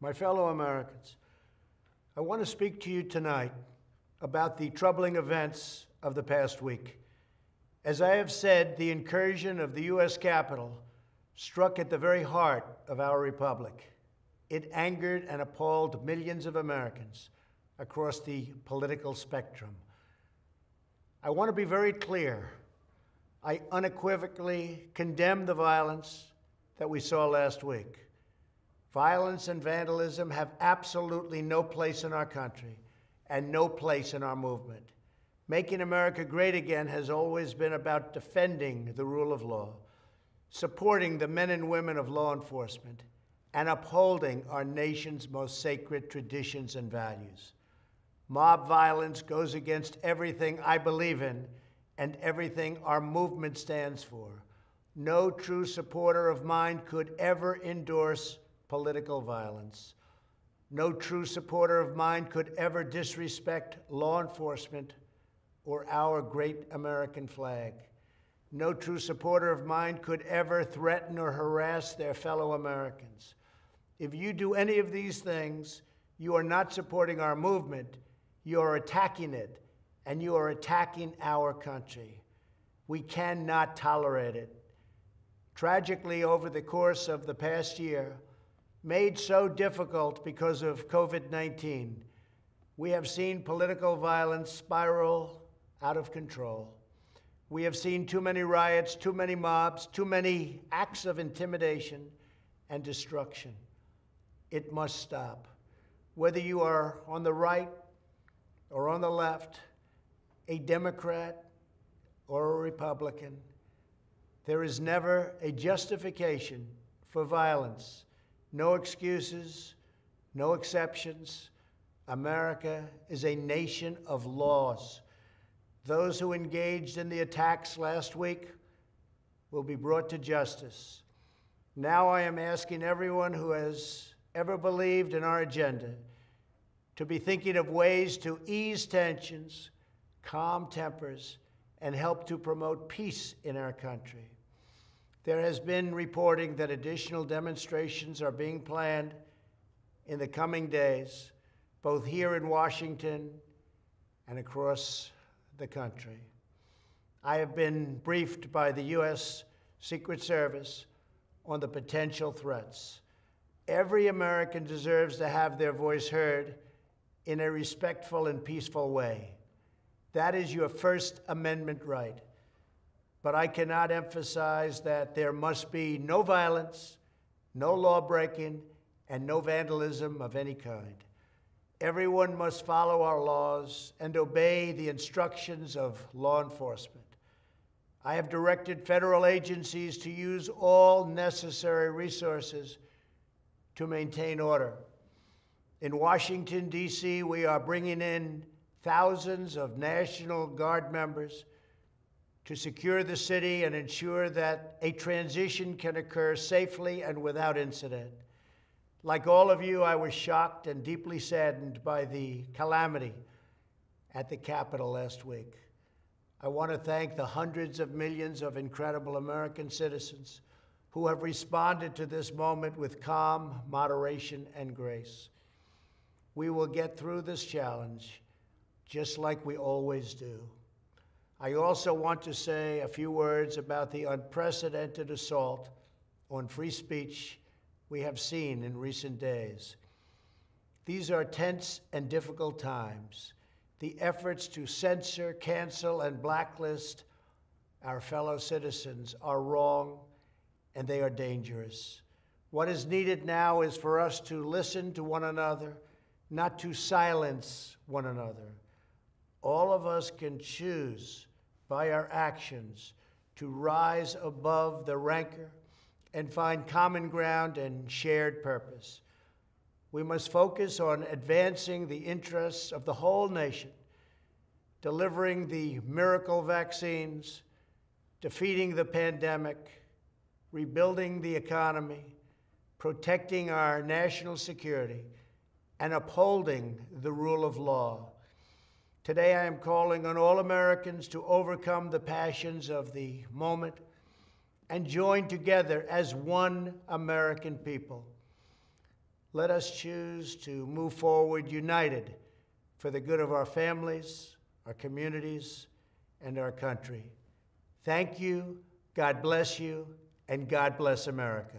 My fellow Americans, I want to speak to you tonight about the troubling events of the past week. As I have said, the incursion of the U.S. Capitol struck at the very heart of our republic. It angered and appalled millions of Americans across the political spectrum. I want to be very clear. I unequivocally condemn the violence that we saw last week. Violence and vandalism have absolutely no place in our country and no place in our movement. Making America great again has always been about defending the rule of law, supporting the men and women of law enforcement, and upholding our nation's most sacred traditions and values. Mob violence goes against everything I believe in and everything our movement stands for. No true supporter of mine could ever endorse political violence. No true supporter of mine could ever disrespect law enforcement or our great American flag. No true supporter of mine could ever threaten or harass their fellow Americans. If you do any of these things, you are not supporting our movement, you are attacking it, and you are attacking our country. We cannot tolerate it. Tragically, over the course of the past year, made so difficult because of COVID-19, we have seen political violence spiral out of control. We have seen too many riots, too many mobs, too many acts of intimidation and destruction. It must stop. Whether you are on the right or on the left, a Democrat or a Republican, there is never a justification for violence. No excuses, no exceptions. America is a nation of laws. Those who engaged in the attacks last week will be brought to justice. Now I am asking everyone who has ever believed in our agenda to be thinking of ways to ease tensions, calm tempers, and help to promote peace in our country. There has been reporting that additional demonstrations are being planned in the coming days, both here in Washington and across the country. I have been briefed by the U.S. Secret Service on the potential threats. Every American deserves to have their voice heard in a respectful and peaceful way. That is your First Amendment right. But I cannot emphasize that there must be no violence, no law-breaking, and no vandalism of any kind. Everyone must follow our laws and obey the instructions of law enforcement. I have directed federal agencies to use all necessary resources to maintain order. In Washington, D.C., we are bringing in thousands of National Guard members to secure the city and ensure that a transition can occur safely and without incident. Like all of you, I was shocked and deeply saddened by the calamity at the Capitol last week. I want to thank the hundreds of millions of incredible American citizens who have responded to this moment with calm, moderation, and grace. We will get through this challenge just like we always do. I also want to say a few words about the unprecedented assault on free speech we have seen in recent days. These are tense and difficult times. The efforts to censor, cancel, and blacklist our fellow citizens are wrong, and they are dangerous. What is needed now is for us to listen to one another, not to silence one another. All of us can choose by our actions to rise above the rancor and find common ground and shared purpose. We must focus on advancing the interests of the whole nation, delivering the miracle vaccines, defeating the pandemic, rebuilding the economy, protecting our national security, and upholding the rule of law. Today, I am calling on all Americans to overcome the passions of the moment and join together as one American people. let us choose to move forward united for the good of our families, our communities, and our country. Thank you, God bless you, and God bless America.